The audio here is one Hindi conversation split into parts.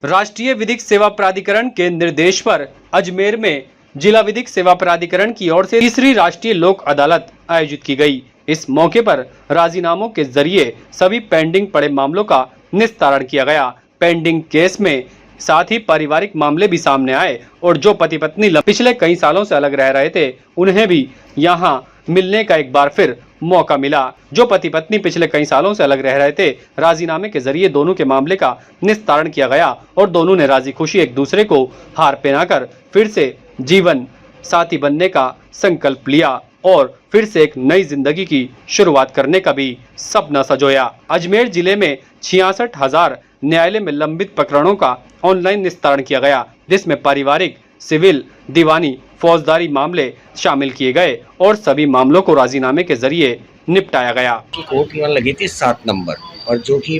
राष्ट्रीय विधिक सेवा प्राधिकरण के निर्देश पर अजमेर में जिला विधिक सेवा प्राधिकरण की ओर से तीसरी राष्ट्रीय लोक अदालत आयोजित की गई। इस मौके पर राजीनामों के जरिए सभी पेंडिंग पड़े मामलों का निस्तारण किया गया। पेंडिंग केस में साथ ही पारिवारिक मामले भी सामने आए और जो पति पत्नी पिछले कई सालों से अलग रह रहे थे उन्हें भी यहां मिलने का एक बार फिर मौका मिला। जो पति पत्नी पिछले कई सालों से अलग रह रहे थे, राजीनामे के जरिए दोनों के मामले का निस्तारण किया गया और दोनों ने राजी खुशी एक दूसरे को हार पहनाकर फिर से जीवन साथी बनने का संकल्प लिया और फिर से एक नई जिंदगी की शुरुआत करने का भी सपना संजोया। अजमेर जिले में 66,000 न्यायालय में लंबित प्रकरणों का ऑनलाइन निस्तारण किया गया, जिसमें पारिवारिक, सिविल, दीवानी, फौजदारी मामले शामिल किए गए और सभी मामलों को राजीनामे के जरिए निपटाया गया। कोर्ट यहाँ लगी थी 7 नंबर और जो कि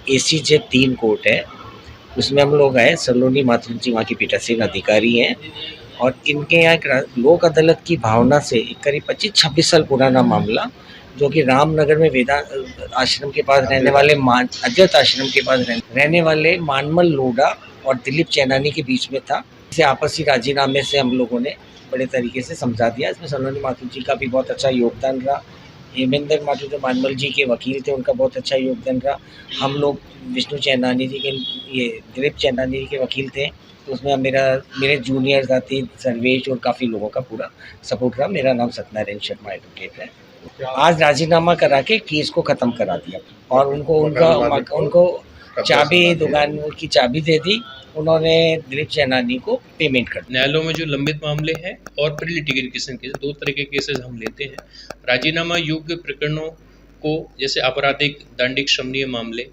ACJ 3 कोर्ट है, उसमें हम लोग आए। सलोनी माथुर जी वहाँ की पीठासीन अधिकारी हैं और इनके यहाँ लोक अदालत की भावना से करीब 25-26 साल पुराना मामला, जो कि रामनगर में वेदांत आश्रम के पास रहने वाले अद्वैत आश्रम के पास रहने वाले मानमल लोढ़ा और दिलीप चैनानी के बीच में था। इसे आपसी राजीनामे से हम लोगों ने बड़े तरीके से समझा दिया। इसमें सलोनी माथुर जी का भी बहुत अच्छा योगदान रहा। हेमेंद्र माथुर जो मानमल जी के वकील थे, उनका बहुत अच्छा योगदान रहा। हम लोग विष्णु चैनानी जी के, ये दिलीप चैनानी जी के वकील थे, तो उसमें मेरे जूनियर साथी सर्वेश और काफ़ी लोगों का पूरा सपोर्ट रहा। मेरा नाम सत्यनारायण शर्मा एडवोकेट है। आज राजीनामा करा के केस को ख़त्म करा दिया और उनको चाबी, दुकान की चाबी दे दी। उन्होंने दिलीप चैनानी को पेमेंट कर दिया। न्यायालयों में जो लंबित मामले हैं और प्री लिटिगेशन केस, 2 तरह के केसेस हम लेते हैं। राजीनामा योग्य प्रकरणों को जैसे आपराधिक, दंडिक, श्रमणीय मामले,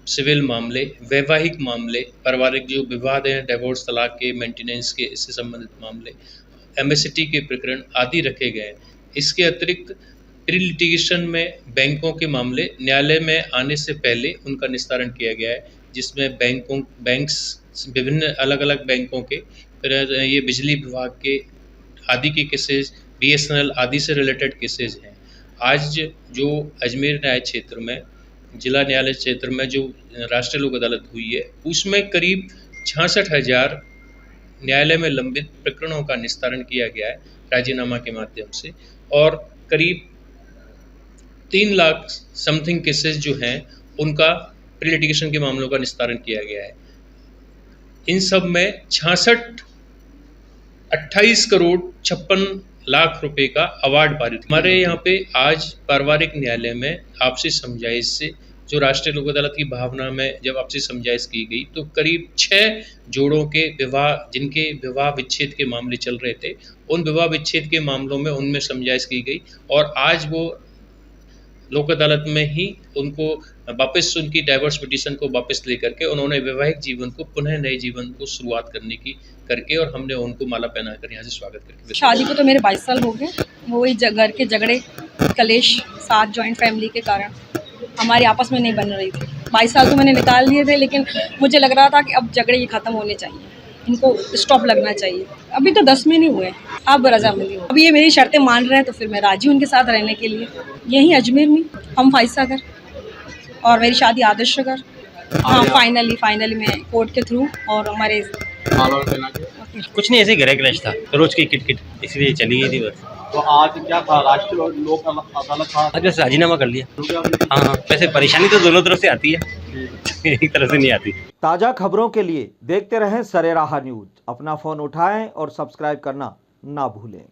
सिविल मामले, वैवाहिक मामले, पारिवारिक जो विवाद हैं, डिवोर्स, तलाक के, मेंटेनेंस के, इससे संबंधित मामले, MST के प्रकरण आदि रखे गए। इसके अतिरिक्त प्री लिटिगेशन में बैंकों के मामले न्यायालय में आने से पहले उनका निस्तारण किया गया है, जिसमें बैंक्स विभिन्न अलग अलग बैंकों के, फिर ये बिजली विभाग के आदि के केसेस, BSNL आदि से रिलेटेड केसेस हैं। आज जो अजमेर न्याय क्षेत्र में, जिला न्यायालय क्षेत्र में जो राष्ट्रीय लोक अदालत हुई है, उसमें करीब 66,000 न्यायालय में लंबित प्रकरणों का निस्तारण किया गया है राजीनामा के माध्यम से और करीब 3 लाख समथिंग केसेस जो हैं उनका प्री लिटिगेशन के मामलों का निस्तारण किया गया है। इन सब में 28 करोड़ 56 लाख रुपए का अवार्ड पारित। हमारे यहाँ पे आज पारिवारिक न्यायालय में आपसी समझाइश से, जो राष्ट्रीय लोक अदालत की भावना में जब आपसी समझाइश की गई, तो करीब 6 जोड़ों के विवाह, जिनके विवाह विच्छेद के मामले चल रहे थे, उन विवाह विच्छेद के मामलों में उनमें समझाइश की गई और आज वो लोक अदालत में ही उनको वापस उनकी डाइवोर्स पिटीशन को वापस लेकर के उन्होंने वैवाहिक जीवन को पुनः नए जीवन को शुरुआत करने की करके और हमने उनको माला पहनाकर यहाँ से स्वागत करके। शादी को तो मेरे 22 साल हो गए। वही घर के झगड़े, कलेश, साथ जॉइंट फैमिली के कारण हमारी आपस में नहीं बन रही थी। 22 साल तो मैंने निकाल लिए थे, लेकिन मुझे लग रहा था कि अब झगड़े ये ख़त्म होने चाहिए, इनको स्टॉप लगना चाहिए। अभी तो 10 महीने हुए, अब रजामंदी हो। अब ये मेरी शर्तें मान रहे हैं तो फिर मैं राजी हूँ उनके साथ रहने के लिए। यहीं अजमेर में हम फाइसागर और मेरी शादी आदर्श नगर। हाँ, फाइनली मैं कोर्ट के थ्रू और हमारे कुछ नहीं, ऐसे घर क्लैश था, रोज की किटकिट, इसलिए चली गई थी बस। तो आज क्या था, राष्ट्रीय लोक अदालत था, आज बस राजीनामा कर लिया। हाँ, वैसे परेशानी तो दोनों तरफ से आती है, एक तरफ से नहीं आती। ताज़ा खबरों के लिए देखते रहें सरेराह न्यूज। अपना फ़ोन उठाएं और सब्सक्राइब करना ना भूलें।